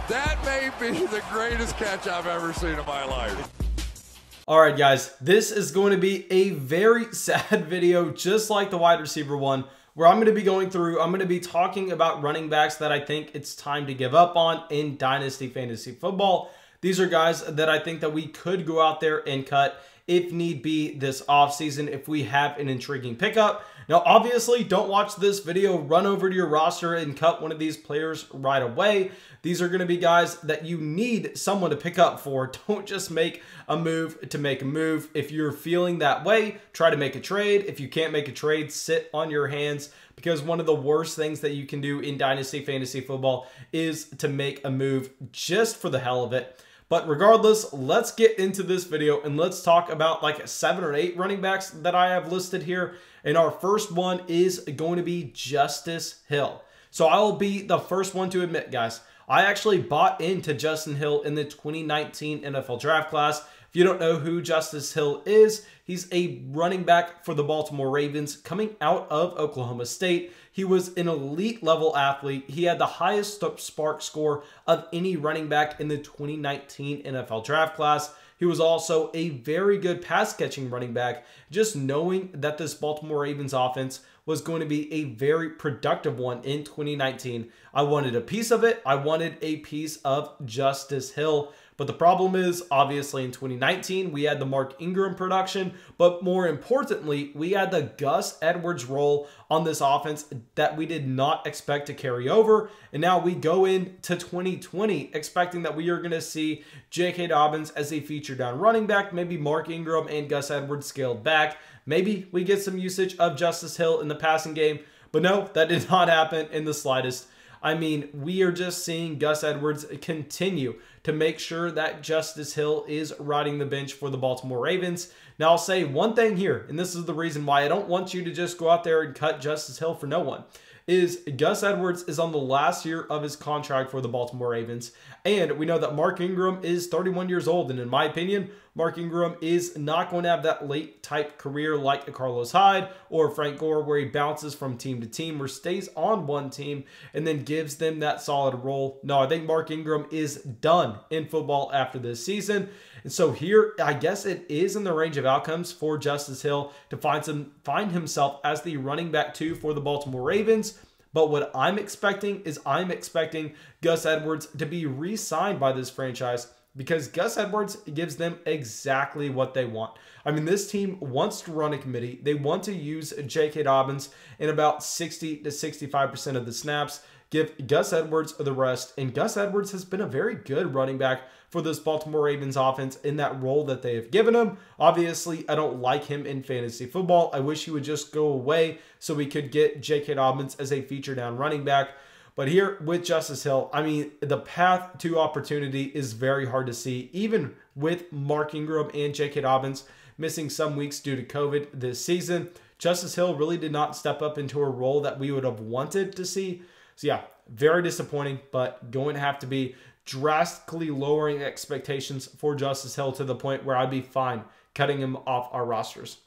That may be the greatest catch I've ever seen in my life. All right, guys, this is going to be a very sad video, just like the wide receiver one, where I'm going to be going through, I'm going to be talking about running backs that I think it's time to give up on in Dynasty Fantasy Football. These are guys that I think that we could go out there and cut if need be this offseason if we have an intriguing pickup. Now, obviously, don't watch this video, run over to your roster and cut one of these players right away. These are going to be guys that you need someone to pick up for. Don't just make a move to make a move. If you're feeling that way, try to make a trade. If you can't make a trade, sit on your hands, because one of the worst things that you can do in Dynasty Fantasy Football is to make a move just for the hell of it. But regardless, let's get into this video and let's talk about like 7 or 8 running backs that I have listed here. And our first one is going to be Justice Hill. So I will be the first one to admit, guys, I actually bought into Justin Hill in the 2019 NFL draft class. If you don't know who Justice Hill is, he's a running back for the Baltimore Ravens coming out of Oklahoma State. He was an elite level athlete. He had the highest spark score of any running back in the 2019 NFL draft class. He was also a very good pass catching running back. Just knowing that this Baltimore Ravens offense was going to be a very productive one in 2019, I wanted a piece of it. I wanted a piece of Justice Hill. But the problem is, obviously, in 2019, we had the Mark Ingram production, but more importantly, we had the Gus Edwards role on this offense that we did not expect to carry over. And now we go into 2020 expecting that we are going to see J.K. Dobbins as a feature down running back, maybe Mark Ingram and Gus Edwards scaled back. Maybe we get some usage of Justice Hill in the passing game, but no, that did not happen in the slightest. I mean, we are just seeing Gus Edwards continue to make sure that Justice Hill is riding the bench for the Baltimore Ravens. Now, I'll say one thing here, and this is the reason why I don't want you to just go out there and cut Justice Hill for no one, is Gus Edwards is on the last year of his contract for the Baltimore Ravens. And we know that Mark Ingram is 31 years old. And in my opinion, Mark Ingram is not going to have that late type career like a Carlos Hyde or Frank Gore, where he bounces from team to team or stays on one team and then gives them that solid role. No, I think Mark Ingram is done in football after this season. And so here, I guess it is in the range of outcomes for Justice Hill to find himself as the running back 2 for the Baltimore Ravens. But what I'm expecting is I'm expecting Gus Edwards to be re-signed by this franchise, because Gus Edwards gives them exactly what they want. I mean, this team wants to run a committee. They want to use J.K. Dobbins in about 60 to 65% of the snaps. Give Gus Edwards the rest. And Gus Edwards has been a very good running back for this Baltimore Ravens offense in that role that they have given him. Obviously, I don't like him in fantasy football. I wish he would just go away so we could get J.K. Dobbins as a feature down running back. But here with Justice Hill, I mean, the path to opportunity is very hard to see, even with Mark Ingram and J.K. Dobbins missing some weeks due to COVID this season. Justice Hill really did not step up into a role that we would have wanted to see. So yeah, very disappointing, but going to have to be drastically lowering expectations for Justice Hill to the point where I'd be fine cutting him off our rosters.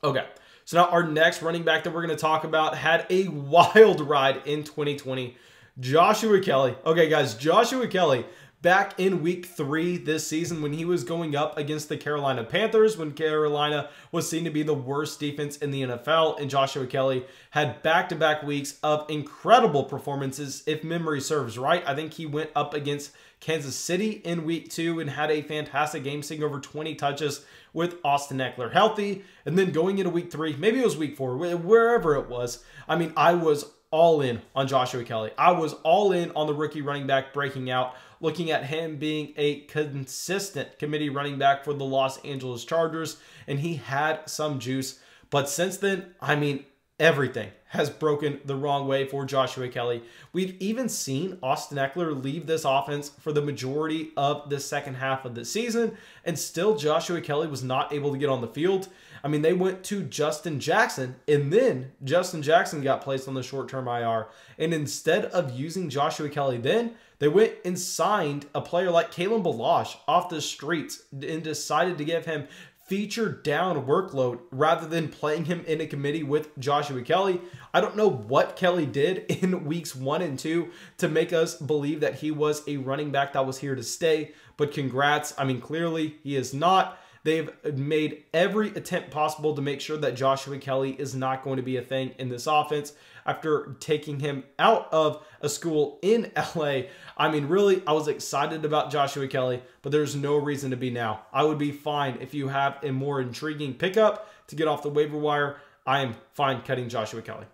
Okay. So now our next running back that we're going to talk about had a wild ride in 2020, Joshua Kelley. Okay, guys, Joshua Kelley back in week 3 this season when he was going up against the Carolina Panthers, when Carolina was seen to be the worst defense in the NFL, and Joshua Kelley had back-to-back weeks of incredible performances. If memory serves right, I think he went up against Kansas City in week 2 and had a fantastic game, seeing over 20 touches with Austin Eckler healthy. And then going into week 3, maybe it was week 4, wherever it was, I mean, I was all in on Joshua Kelley. I was all in on the rookie running back breaking out, looking at him being a consistent committee running back for the Los Angeles Chargers, and he had some juice. But since then, I mean, everything has broken the wrong way for Joshua Kelley. We've even seen Austin Eckler leave this offense for the majority of the second half of the season, and still Joshua Kelley was not able to get on the field. I mean, they went to Justin Jackson, and then Justin Jackson got placed on the short-term IR. And instead of using Joshua Kelley then, they went and signed a player like Kalen Ballage off the streets and decided to give him feature down workload rather than playing him in a committee with Joshua Kelley. I don't know what Kelley did in weeks 1 and 2 to make us believe that he was a running back that was here to stay, but congrats. I mean, clearly he is not. They've made every attempt possible to make sure that Joshua Kelley is not going to be a thing in this offense after taking him out of a school in LA. I mean, really, I was excited about Joshua Kelley, but there's no reason to be now. I would be fine if you have a more intriguing pickup to get off the waiver wire. I am fine cutting Joshua Kelley.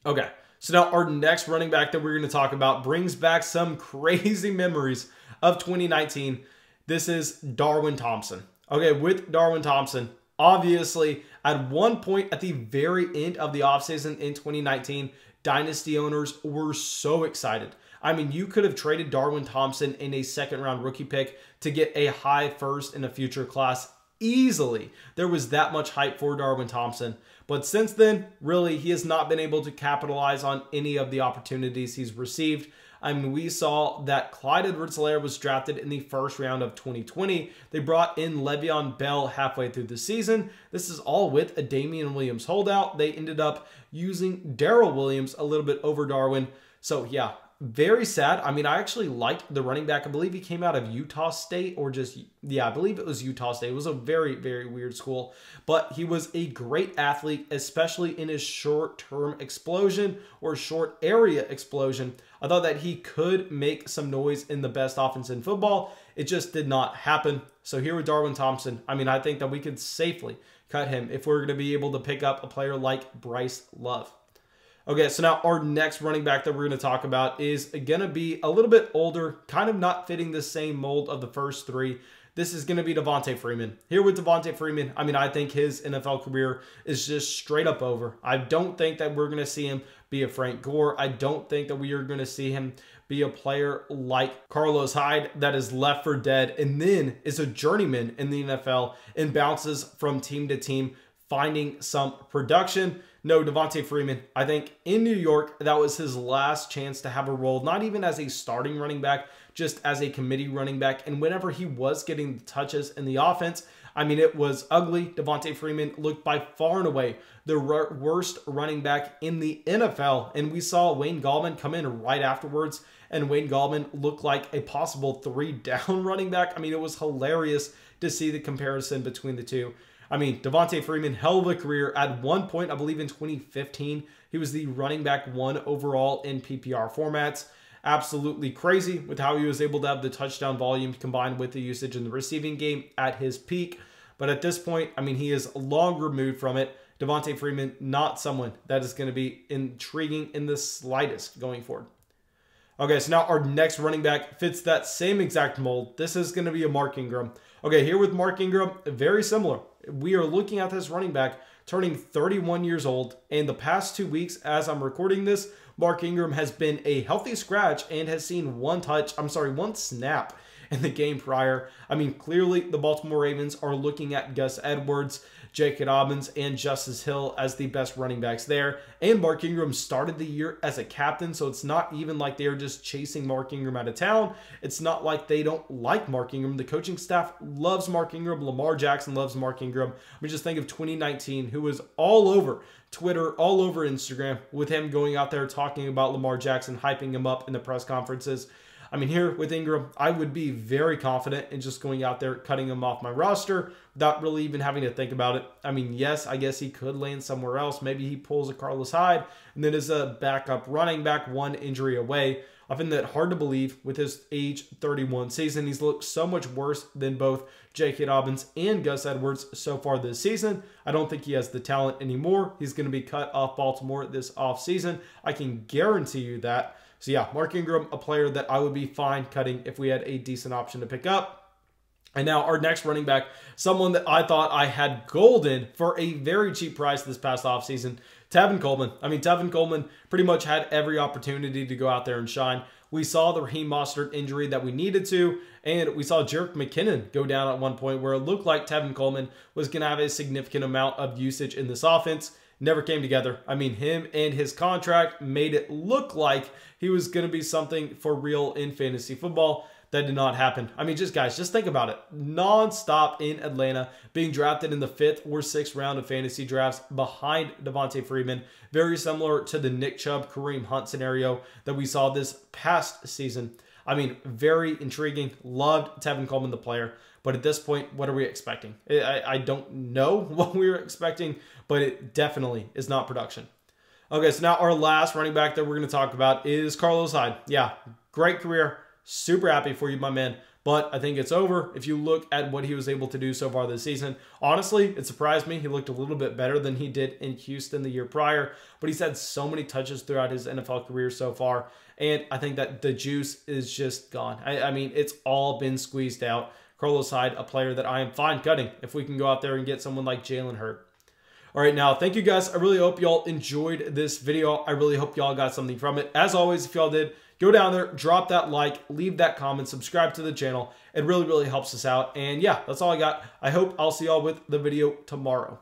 Okay, so now our next running back that we're going to talk about brings back some crazy memories of 2019. This is Darwin Thompson. Okay, with Darwin Thompson, obviously, at one point at the very end of the offseason in 2019, Dynasty owners were so excited. I mean, you could have traded Darwin Thompson in a second-round rookie pick to get a high first in a future class easily. There was that much hype for Darwin Thompson. But since then, really, he has not been able to capitalize on any of the opportunities he's received. I mean, we saw that Clyde Edwards-Helaire was drafted in the first round of 2020. They brought in Le'Veon Bell halfway through the season. This is all with a Damian Williams holdout. They ended up using Darrell Williams a little bit over Darwin. So, yeah, very sad. I mean, I actually liked the running back. I believe he came out of Utah State or just, yeah, I believe it was Utah State. It was a very, very weird school. But he was a great athlete, especially in his short-term explosion or short area explosion. I thought that he could make some noise in the best offense in football. It just did not happen. So here with Darwin Thompson, I mean, I think that we could safely cut him if we're going to be able to pick up a player like Bryce Love. Okay, so now our next running back that we're going to talk about is going to be a little bit older, kind of not fitting the same mold of the first three. This is going to be Devonta Freeman. Here with Devonta Freeman, I mean, I think his NFL career is just straight up over. I don't think that we're going to see him be a Frank Gore. I don't think that we are going to see him be a player like Carlos Hyde that is left for dead and then is a journeyman in the NFL and bounces from team to team, finding some production. No, Devonta Freeman, I think in New York, that was his last chance to have a role, not even as a starting running back, just as a committee running back. And whenever he was getting the touches in the offense, I mean, it was ugly. Devonta Freeman looked by far and away the worst running back in the NFL. And we saw Wayne Gallman come in right afterwards, and Wayne Gallman looked like a possible 3-down running back. I mean, it was hilarious to see the comparison between the two. I mean, Devonta Freeman, hell of a career. At one point, I believe in 2015, he was the running back 1 overall in PPR formats. Absolutely crazy with how he was able to have the touchdown volume combined with the usage in the receiving game at his peak. But at this point, I mean, he is long removed from it. Devonta Freeman, not someone that is going to be intriguing in the slightest going forward. Okay, so now our next running back fits that same exact mold. This is going to be a Mark Ingram. Okay, here with Mark Ingram, very similar. We are looking at this running back turning 31 years old, and the past 2 weeks, as I'm recording this, Mark Ingram has been a healthy scratch and has seen one snap in the game prior. I mean, clearly the Baltimore Ravens are looking at Gus Edwards, J.K. Dobbins, and Justice Hill as the best running backs there. And Mark Ingram started the year as a captain, so it's not even like they are just chasing Mark Ingram out of town. It's not like they don't like Mark Ingram. The coaching staff loves Mark Ingram. Lamar Jackson loves Mark Ingram. I mean, just think of 2019, who was all over Twitter, all over Instagram, with him going out there talking about Lamar Jackson, hyping him up in the press conferences. I mean, here with Ingram, I would be very confident in just going out there, cutting him off my roster without really even having to think about it. I mean, yes, I guess he could land somewhere else. Maybe he pulls a Carlos Hyde and then is a backup running back, 1 injury away. I find that hard to believe with his age 31 season. He's looked so much worse than both J.K. Dobbins and Gus Edwards so far this season. I don't think he has the talent anymore. He's going to be cut off Baltimore this offseason. I can guarantee you that. So yeah, Mark Ingram, a player that I would be fine cutting if we had a decent option to pick up. And now our next running back, someone that I thought I had gold in for a very cheap price this past offseason, Tevin Coleman. I mean, Tevin Coleman pretty much had every opportunity to go out there and shine. We saw the Raheem Mostert injury that we needed to, and we saw Jerick McKinnon go down at one point where it looked like Tevin Coleman was going to have a significant amount of usage in this offense. Never came together. I mean, him and his contract made it look like he was going to be something for real in fantasy football. that did not happen. I mean, guys, just think about it. Non-stop in Atlanta, being drafted in the 5th or 6th round of fantasy drafts behind Devonta Freeman. Very similar to the Nick Chubb, Kareem Hunt scenario that we saw this past season. I mean, very intriguing. Loved Tevin Coleman, the player. But at this point, what are we expecting? I don't know what we were expecting, but it definitely is not production. Okay, so now our last running back that we're going to talk about is Carlos Hyde. Yeah, great career. Super happy for you, my man. But I think it's over if you look at what he was able to do so far this season. Honestly, it surprised me. He looked a little bit better than he did in Houston the year prior, but he's had so many touches throughout his NFL career so far, and I think that the juice is just gone. I mean, it's all been squeezed out. Carlos Hyde, a player that I am fine cutting if we can go out there and get someone like Jalen Hurts. All right, now, thank you guys. I really hope y'all enjoyed this video. I really hope y'all got something from it. As always, if y'all did, go down there, drop that like, leave that comment, subscribe to the channel. It really, really helps us out. And yeah, that's all I got. I hope I'll see y'all with the video tomorrow.